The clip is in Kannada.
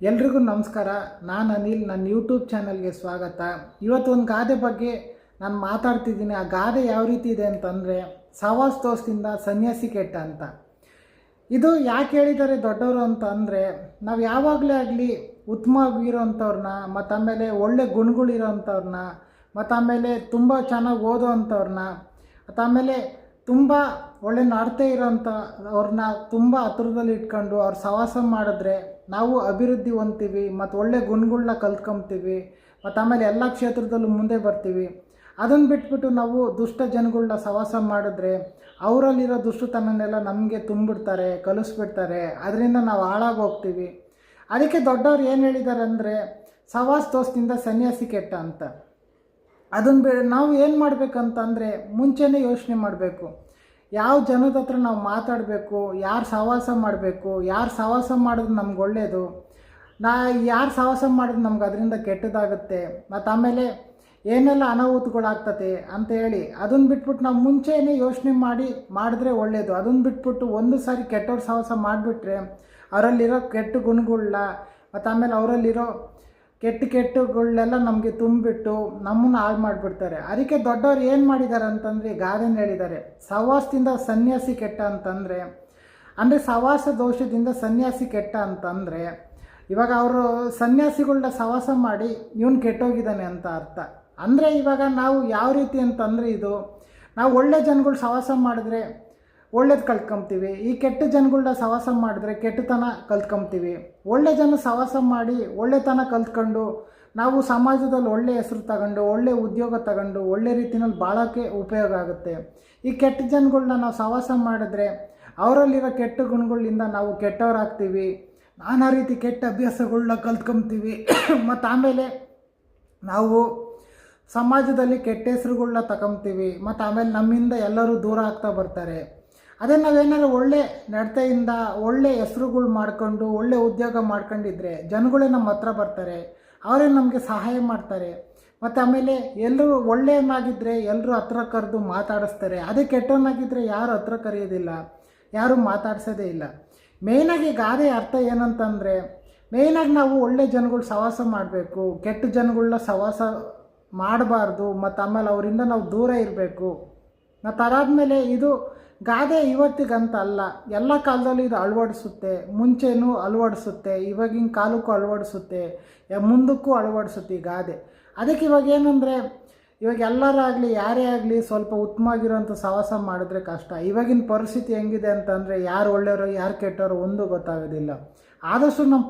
ಎಲ್ರಿಗೂ ನಮಸ್ಕಾರ. ನಾನು ಅನಿಲ್. ನನ್ನ ಯೂಟ್ಯೂಬ್ ಚಾನಲ್ಗೆ ಸ್ವಾಗತ. ಇವತ್ತು ಒಂದು ಗಾದೆ ಬಗ್ಗೆ ನಾನು ಮಾತಾಡ್ತಿದ್ದೀನಿ. ಆ ಗಾದೆ ಯಾವ ರೀತಿ ಇದೆ ಅಂತಂದರೆ, ಸಹವಾಸ ದೋಷದಿಂದ ಸನ್ಯಾಸಿ ಕೆಟ್ಟ ಅಂತ. ಇದು ಯಾಕೆ ಹೇಳಿದ್ದಾರೆ ದೊಡ್ಡವರು ಅಂತ ಅಂದರೆ, ನಾವು ಯಾವಾಗಲೇ ಆಗಲಿ ಉತ್ತಮವಾಗಿರೋಂಥವ್ರನ್ನ, ಮತ್ತು ಆಮೇಲೆ ಒಳ್ಳೆ ಗುಣಗಳಿರೋಂಥವ್ರನ್ನ, ಮತ್ತು ಆಮೇಲೆ ತುಂಬ ಚೆನ್ನಾಗಿ ಓದೋ ಅಂಥವ್ರನ್ನ, ಮತ್ತು ಆಮೇಲೆ ತುಂಬ ಒಳ್ಳೆ ನಡತೆ ಇರೋಂಥವ್ರನ್ನ ತುಂಬ ಹತ್ರದಲ್ಲಿ ಇಟ್ಕೊಂಡು ಅವ್ರ ಸಹವಾಸ ಮಾಡಿದ್ರೆ ನಾವು ಅಭಿವೃದ್ಧಿ ಹೊಂದ್ತೀವಿ, ಮತ್ತು ಒಳ್ಳೆ ಗುಣಗಳನ್ನ ಕಲ್ತ್ಕೊತೀವಿ, ಮತ್ತು ಆಮೇಲೆ ಎಲ್ಲ ಕ್ಷೇತ್ರದಲ್ಲೂ ಮುಂದೆ ಬರ್ತೀವಿ. ಅದನ್ನು ಬಿಟ್ಬಿಟ್ಟು ನಾವು ದುಷ್ಟ ಜನಗಳನ್ನ ಸಹವಾಸ ಮಾಡಿದ್ರೆ ಅವರಲ್ಲಿರೋ ದುಷ್ಟತನನೆಲ್ಲ ನಮಗೆ ತುಂಬಿಡ್ತಾರೆ, ಕಲಿಸ್ಬಿಡ್ತಾರೆ. ಅದರಿಂದ ನಾವು ಹಾಳಾಗಿ ಹೋಗ್ತೀವಿ. ಅದಕ್ಕೆ ದೊಡ್ಡವ್ರು ಏನು ಹೇಳಿದ್ದಾರೆ ಅಂದರೆ, ಸಹವಾಸ ದೋಷದಿಂದ ಸನ್ಯಾಸಿ ಕೆಟ್ಟ ಅಂತ. ಅದನ್ನು ನಾವು ಏನು ಮಾಡಬೇಕಂತಂದರೆ, ಮುಂಚೆನೇ ಯೋಚನೆ ಮಾಡಬೇಕು. ಯಾವ ಜನದ ಹತ್ರ ನಾವು ಮಾತಾಡಬೇಕು, ಯಾರು ಸಹವಾಸ ಮಾಡಬೇಕು, ಯಾರು ಸಹವಾಸ ಮಾಡಿದ್ರೆ ನಮ್ಗೆ ಒಳ್ಳೆಯದು, ಯಾರು ಸಹವಾಸ ಮಾಡಿದ್ರೆ ನಮ್ಗೆ ಅದರಿಂದ ಕೆಟ್ಟದಾಗುತ್ತೆ, ಮತ್ತು ಆಮೇಲೆ ಏನೆಲ್ಲ ಅನಾಹುತಗಳಾಗ್ತದೆ ಅಂತೇಳಿ ಅದನ್ನು ಬಿಟ್ಬಿಟ್ಟು ನಾವು ಮುಂಚೆನೇ ಯೋಚನೆ ಮಾಡಿದ್ರೆ ಒಳ್ಳೆಯದು. ಅದನ್ನು ಬಿಟ್ಬಿಟ್ಟು ಒಂದು ಸಾರಿ ಕೆಟ್ಟವ್ರ ಸಹವಾಸ ಮಾಡಿಬಿಟ್ರೆ ಅವರಲ್ಲಿರೋ ಕೆಟ್ಟ ಗುಣಗಳನ್ನ, ಮತ್ತು ಆಮೇಲೆ ಅವರಲ್ಲಿರೋ ಕೆಟ್ಟಗಳನ್ನೆಲ್ಲ ನಮಗೆ ತುಂಬಿಬಿಟ್ಟು ನಮ್ಮನ್ನು ಹಾಳು ಮಾಡಿಬಿಡ್ತಾರೆ. ಅದಕ್ಕೆ ದೊಡ್ಡವ್ರು ಏನು ಮಾಡಿದ್ದಾರೆ ಅಂತಂದರೆ, ಗಾದೆನ ಹೇಳಿದ್ದಾರೆ, ಸಹವಾಸದಿಂದ ಸನ್ಯಾಸಿ ಕೆಟ್ಟ ಅಂತಂದರೆ, ಅಂದರೆ ಸಹವಾಸ ದೋಷದಿಂದ ಸನ್ಯಾಸಿ ಕೆಟ್ಟ ಅಂತಂದರೆ, ಇವಾಗ ಅವರು ಸನ್ಯಾಸಿಗಳನ್ನ ಸಹವಾಸ ಮಾಡಿ ಇವನು ಕೆಟ್ಟೋಗಿದ್ದಾನೆ ಅಂತ ಅರ್ಥ. ಅಂದರೆ ಇವಾಗ ನಾವು ಯಾವ ರೀತಿ ಅಂತಂದರೆ, ಇದು ನಾವು ಒಳ್ಳೆ ಜನಗಳು ಸಹವಾಸ ಮಾಡಿದ್ರೆ ಒಳ್ಳೇದು ಕಲ್ತ್ಕೊತೀವಿ, ಈ ಕೆಟ್ಟ ಜನಗಳನ್ನ ಸಹವಾಸ ಮಾಡಿದ್ರೆ ಕೆಟ್ಟತನ ಕಲ್ತ್ಕೊತೀವಿ. ಒಳ್ಳೆ ಜನ ಸಹವಾಸ ಮಾಡಿ ಒಳ್ಳೆತನ ಕಲ್ತ್ಕೊಂಡು ನಾವು ಸಮಾಜದಲ್ಲಿ ಒಳ್ಳೆ ಹೆಸರು ತಗೊಂಡು, ಒಳ್ಳೆ ಉದ್ಯೋಗ ತಗೊಂಡು, ಒಳ್ಳೆ ರೀತಿಯಲ್ಲಿ ಬಾಳೋಕ್ಕೆ ಉಪಯೋಗ ಆಗುತ್ತೆ. ಈ ಕೆಟ್ಟ ಜನಗಳನ್ನ ನಾವು ಸಹವಾಸ ಮಾಡಿದ್ರೆ ಅವರಲ್ಲಿರೋ ಕೆಟ್ಟ ಗುಣಗಳಿಂದ ನಾವು ಕೆಟ್ಟವರಾಗ್ತೀವಿ, ನಾನಾ ರೀತಿ ಕೆಟ್ಟ ಅಭ್ಯಾಸಗಳನ್ನ ಕಲ್ತ್ಕೊತೀವಿ, ಮತ್ತು ಆಮೇಲೆ ನಾವು ಸಮಾಜದಲ್ಲಿ ಕೆಟ್ಟ ಹೆಸರುಗಳನ್ನ ತಗೊತೀವಿ, ಮತ್ತು ಆಮೇಲೆ ನಮ್ಮಿಂದ ಎಲ್ಲರೂ ದೂರ ಆಗ್ತಾ ಬರ್ತಾರೆ. ಅದೇ ನಾವೇನಾದ್ರು ಒಳ್ಳೆ ನಡತೆಯಿಂದ ಒಳ್ಳೆ ಹೆಸರುಗಳು ಮಾಡ್ಕೊಂಡು ಒಳ್ಳೆ ಉದ್ಯೋಗ ಮಾಡ್ಕೊಂಡಿದ್ರೆ ಜನಗಳೇ ನಮ್ಮ ಹತ್ರ ಬರ್ತಾರೆ, ಅವರೇ ನಮಗೆ ಸಹಾಯ ಮಾಡ್ತಾರೆ, ಮತ್ತು ಆಮೇಲೆ ಎಲ್ಲರೂ ಒಳ್ಳೆಯನಾಗಿದ್ದರೆ ಎಲ್ಲರೂ ಹತ್ರ ಕರೆದು ಮಾತಾಡಿಸ್ತಾರೆ. ಅದೇ ಕೆಟ್ಟವನಾಗಿದ್ದರೆ ಯಾರು ಹತ್ರ ಕರೆಯೋದಿಲ್ಲ, ಯಾರು ಮಾತಾಡ್ಸೋದೇ ಇಲ್ಲ. ಮೇಯ್ನಾಗಿ ಗಾದೆ ಅರ್ಥ ಏನಂತಂದರೆ, ಮೇಯ್ನಾಗಿ ನಾವು ಒಳ್ಳೆ ಜನಗಳು ಸಹವಾಸ ಮಾಡಬೇಕು, ಕೆಟ್ಟ ಜನಗಳನ್ನ ಸಹವಾಸ ಮಾಡಬಾರ್ದು, ಮತ್ತು ಆಮೇಲೆ ಅವರಿಂದ ನಾವು ದೂರ ಇರಬೇಕು. ಮತ್ತು ಅದಾದಮೇಲೆ ಇದು ಗಾದೆ ಇವತ್ತಿಗಂತ ಅಲ್ಲ, ಎಲ್ಲ ಕಾಲದಲ್ಲೂ ಇದು ಅಳವಡಿಸುತ್ತೆ. ಮುಂಚೆನೂ ಅಳವಡಿಸುತ್ತೆ, ಇವಾಗಿನ ಕಾಲಕ್ಕೂ ಅಳವಡಿಸುತ್ತೆ, ಮುಂದಕ್ಕೂ ಅಳವಡಿಸುತ್ತೆ ಈ ಗಾದೆ. ಅದಕ್ಕೆ ಇವಾಗ ಏನಂದರೆ, ಇವಾಗ ಎಲ್ಲರಾಗಲಿ ಯಾರೇ ಆಗಲಿ ಸ್ವಲ್ಪ ಉತ್ತಮವಾಗಿರೋಂಥ ಸಹವಾಸ ಮಾಡಿದ್ರೆ ಕಷ್ಟ. ಇವಾಗಿನ ಪರಿಸ್ಥಿತಿ ಹೆಂಗಿದೆ ಅಂತಂದರೆ, ಯಾರು ಒಳ್ಳೆಯವರು ಯಾರು ಕೆಟ್ಟವರು ಒಂದು ಗೊತ್ತಾಗೋದಿಲ್ಲ. ಆದಷ್ಟು ನಮ್ಮ